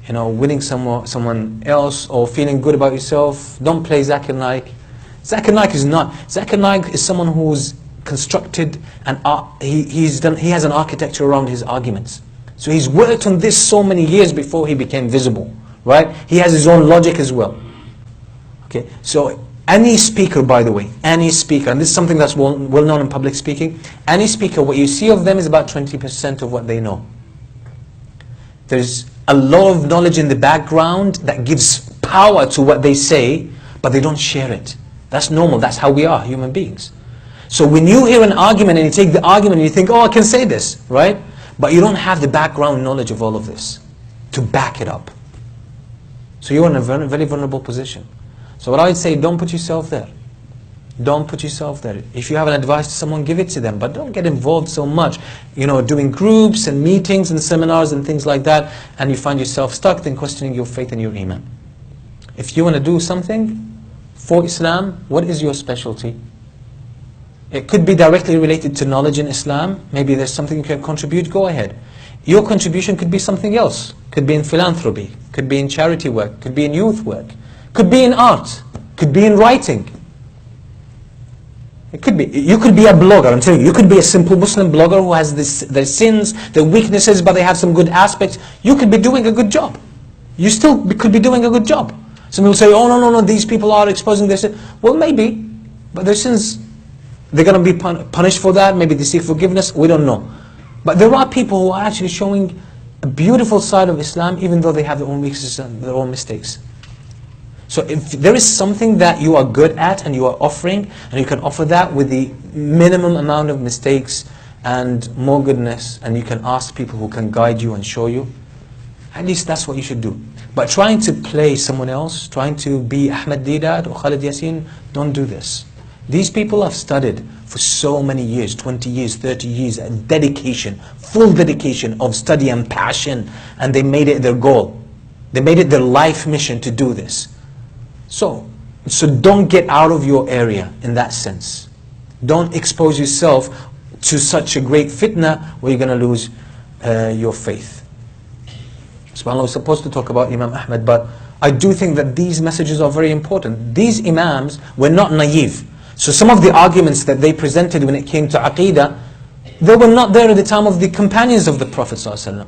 winning someone else or feeling good about yourself. Don't play zakir naik. Zakir naik is not. Zakir naik is someone who's constructed and he has an architecture around his arguments. So he's worked on this so many years before he became visible, right? He has his own logic as well. Okay, so any speaker, by the way, any speaker, and this is something that's well known in public speaking, any speaker, what you see of them is about 20% of what they know. There's a lot of knowledge in the background that gives power to what they say, but they don't share it. That's normal, that's how we are, human beings. So when you hear an argument and you take the argument and you think, oh, I can say this, right? But you don't have the background knowledge of all of this to back it up. So you're in a very, very vulnerable position. So what I would say, don't put yourself there. Don't put yourself there. If you have an advice to someone, give it to them. But don't get involved so much, doing groups and meetings and seminars and things like that, and you find yourself stuck, then questioning your faith and your iman. If you want to do something for Islam, what is your specialty? It could be directly related to knowledge in Islam. Maybe there's something you can contribute, go ahead. Your contribution could be something else. Could be in philanthropy, could be in charity work, could be in youth work, could be in art, could be in writing. It could be. You could be a blogger, I'm telling you. You could be a simple Muslim blogger who has their sins, their weaknesses, but they have some good aspects. You could be doing a good job. You still could be doing a good job. Some people say, oh no, these people are exposing their sins. Well, maybe, but their sins, they're going to be punished for that. Maybe they seek forgiveness. We don't know. But there are people who are actually showing a beautiful side of Islam, even though they have their own weaknesses and their own mistakes. So if there is something that you are good at and you are offering, and you can offer that with the minimum amount of mistakes and more goodness, and you can ask people who can guide you and show you, at least that's what you should do. But trying to play someone else, trying to be Ahmed Deedat or Khalid Yasin, don't do this. These people have studied for so many years, 20 years, 30 years, dedication, full dedication of study and passion, and they made it their goal. They made it their life mission to do this. So don't get out of your area in that sense. Don't expose yourself to such a great fitna where you're going to lose your faith. SubhanAllah, we're supposed to talk about Imam Ahmad, but I do think that these messages are very important. These Imams were not naive. So some of the arguments that they presented when it came to Aqeedah, they were not there at the time of the companions of the Prophet ﷺ.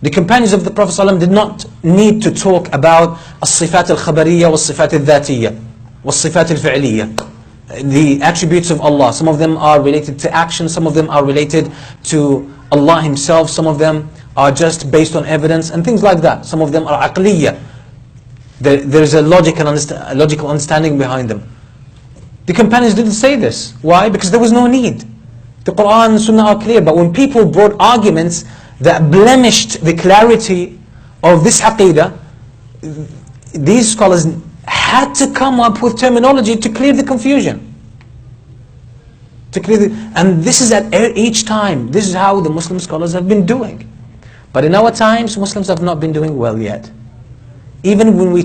The companions of the Prophet ﷺ did not need to talk about as-sifat al-khabariyya was-sifat al-dhatiyya was-sifat al-fi'liyya. The attributes of Allah, some of them are related to action, some of them are related to Allah Himself, some of them are just based on evidence and things like that. Some of them are aqliyya. There's a logical understanding behind them. The companions didn't say this. Why? Because there was no need. The Quran and Sunnah are clear, but when people brought arguments that blemished the clarity of this aqeedah, these scholars had to come up with terminology to clear the confusion. And this is at each time. This is how the Muslim scholars have been doing. But in our times, Muslims have not been doing well yet. Even when we